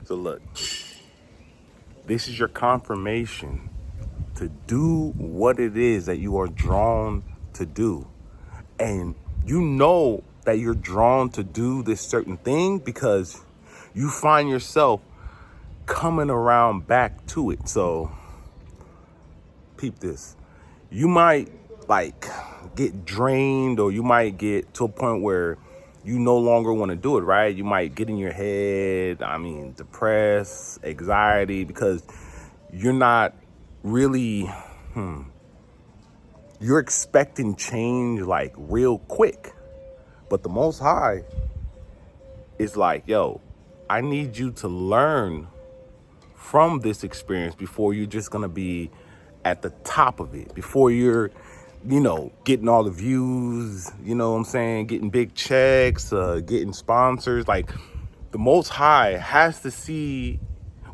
So look, this is your confirmation to do what it is that you are drawn to do. And you know that you're drawn to do this certain thing because you find yourself coming around back to it. So peep this. You might like get drained, or you might get to a point where you no longer want to do it, right? You might get in your head, depressed, anxiety, because you're not really, you're expecting change like real quick. But the Most High is like, yo, I need you to learn from this experience before you're just gonna be at the top of it, before you're, getting all the views, getting big checks, getting sponsors. Like, the Most High has to see,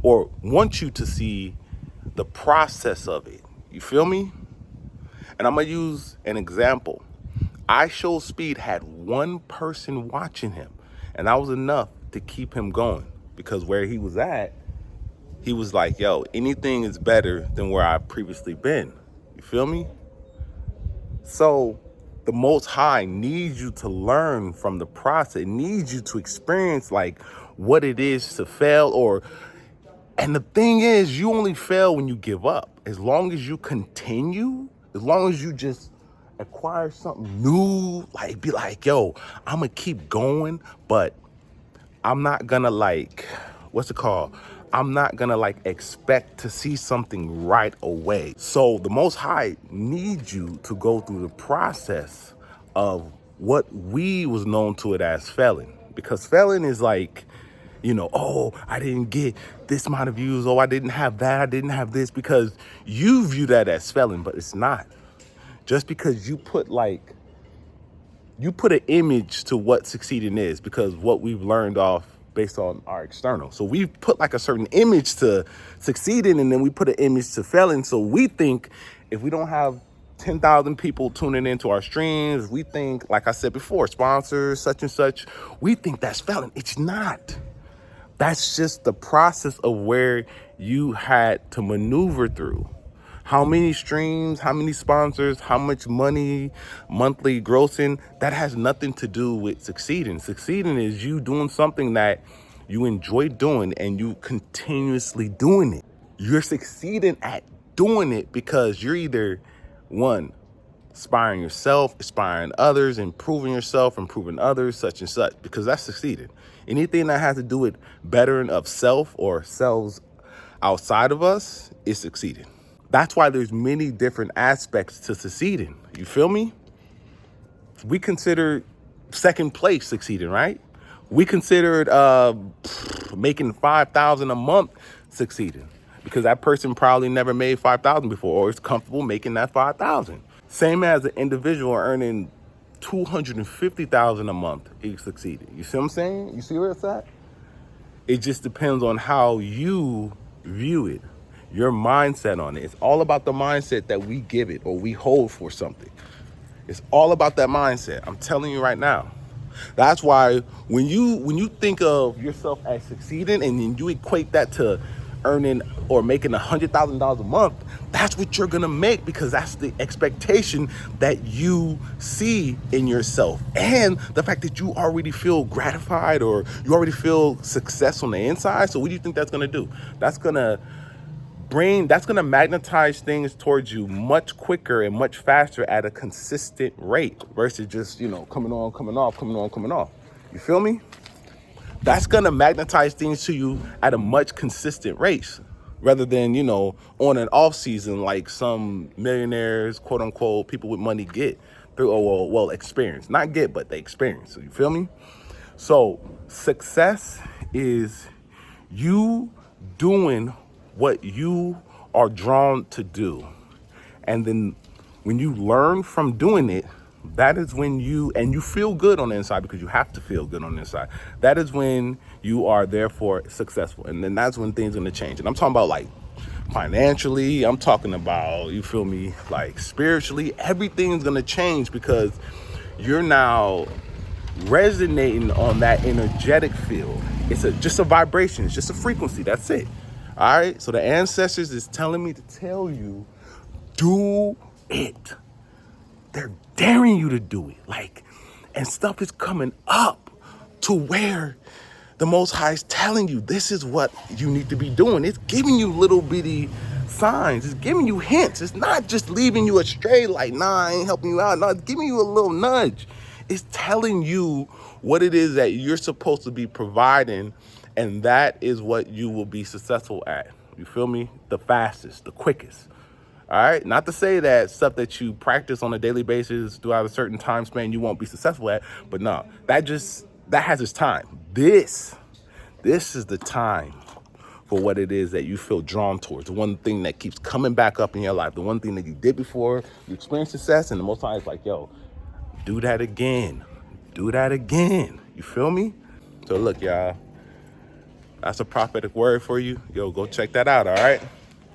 or wants you to see, the process of it. You feel me? And I'm gonna use an example. I Show Speed had one person watching him, and that was enough to keep him going, because where he was at, he was like, yo, anything is better than where I've previously been. You feel me? So the Most High needs you to learn from the process. It needs you to experience like what it is to fail, and the thing is, you only fail when you give up. As long as you continue, as long as you just acquire something new, like be like, yo, I'm gonna keep going, but I'm not gonna I'm not gonna expect to see something right away. So the Most High needs you to go through the process of what we was known to it as failing. Because failing is like, oh, I didn't get this amount of views. Oh, I didn't have that. I didn't have this, because you view that as failing, but it's not. Just because you put an image to what succeeding is, because what we've learned off based on our external. So we've put a certain image to succeeding, and then we put an image to failing. So we think if we don't have 10,000 people tuning into our streams, we think, like I said before, sponsors, such and such, we think that's failing. It's not. That's just the process of where you had to maneuver through. How many streams, how many sponsors, how much money, monthly grossing, that has nothing to do with succeeding. Succeeding is you doing something that you enjoy doing and you continuously doing it. You're succeeding at doing it because you're either, one, inspiring yourself, inspiring others, improving yourself, improving others, such and such, because that's succeeding. Anything that has to do with bettering of self or selves outside of us is succeeding. That's why there's many different aspects to succeeding. You feel me? We consider second place succeeding, right? We considered making $5,000 a month succeeding, because that person probably never made $5,000 before, or is comfortable making that $5,000. Same as an individual earning $250,000 a month is succeeding. You see what I'm saying? You see where it's at? It just depends on how you view it, your mindset on it. It's all about the mindset that we give it or we hold for something. It's all about that mindset. I'm telling you right now. That's why when you think of yourself as succeeding and then you equate that to earning or making $100,000 a month, that's what you're gonna make, because that's the expectation that you see in yourself, and the fact that you already feel gratified or you already feel success on the inside. So what do you think that's gonna do? That's gonna magnetize things towards you much quicker and much faster at a consistent rate versus just, coming on, coming off, coming on, coming off. You feel me? That's going to magnetize things to you at a much consistent rate rather than, on and off season like some millionaires, quote unquote, people with money get through, experience. Not get, but they experience. So you feel me? So success is you doing what you are drawn to do. And then when you learn from doing it, that is when you feel good on the inside, because you have to feel good on the inside. That is when you are therefore successful. And then that's when things are going to change. And I'm talking about financially. I'm talking about, you feel me, spiritually. Everything's going to change because you're now resonating on that energetic field. It's just a vibration. It's just a frequency. That's it. All right. So the ancestors is telling me to tell you, do it. They're daring you to do it. Like, and stuff is coming up to where the Most High is telling you this is what you need to be doing. It's giving you little bitty signs. It's giving you hints. It's not just leaving you astray like, nah, I ain't helping you out. No, it's giving you a little nudge. It's telling you what it is that you're supposed to be providing, and that is what you will be successful at. You feel me? The fastest, the quickest. All right. Not to say that stuff that you practice on a daily basis throughout a certain time span you won't be successful at, but no, that has its time. This is the time for what it is that you feel drawn towards. The one thing that keeps coming back up in your life, the one thing that you did before you experienced success, and the Most High is like, yo, do that again. Do that again. You feel me? So look, y'all, that's a prophetic word for you. Yo, go check that out. All right.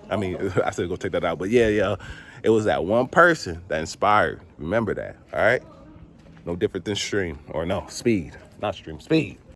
I mean, I said go check that out, but yeah, it was that one person that inspired. Remember that, all right? No different than Stream, or no, Speed, not Stream, Speed.